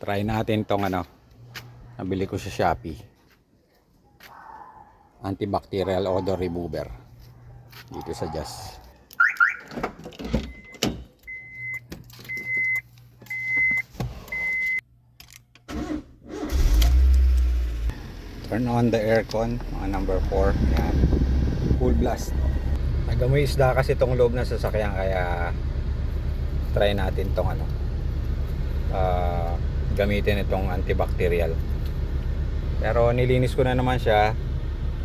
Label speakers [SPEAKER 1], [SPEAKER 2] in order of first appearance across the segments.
[SPEAKER 1] Try natin tong ano, nabili ko sa Shopee. Antibacterial odor remover. Dito sa Just. Turn on the aircon, mga number 4. Yan. Full blast. Nagamoy isda kasi itong loob ng sasakyan, kaya try natin tong ano, gamitin itong antibacterial. Pero nilinis ko na naman siya,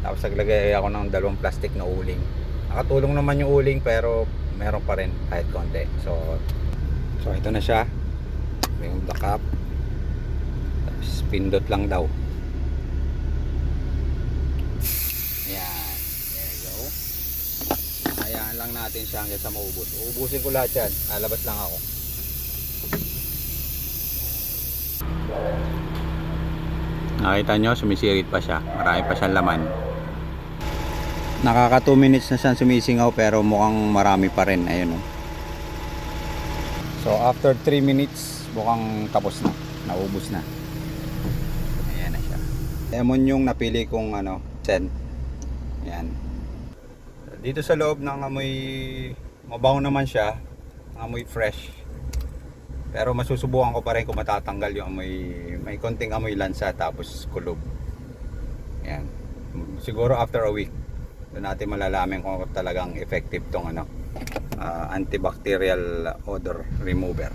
[SPEAKER 1] tapos naglagay ako ng 2 plastic na uling. Nakatulong naman yung uling, pero meron pa rin kahit konti. So ito na siya. Remove the cap, tapos pindot lang daw. Ayan, there you go. Hayaan lang natin siya hanggang sa maubos. Uubusin ko lahat yan, lalabas lang ako. Nakita nyo, sumisirit pa siya. Marami pa siyang laman. Nakaka 2 minutes na siyang sumisingaw, pero mukhang marami pa rin. Ayun, oh. So after 3 minutes, mukhang tapos na. Naubos na. Ayan na siya. Lemon yung napili kong ano, scent. Ayan. Dito sa loob ng amoy, mabaho naman siya. Amoy fresh. Pero masusubukan ko pa rin kung matatanggal yung amoy, may konting amoy lansa tapos kulob. Yan. Siguro after a week, doon natin malalaman kung talagang effective tong ano, antibacterial odor remover.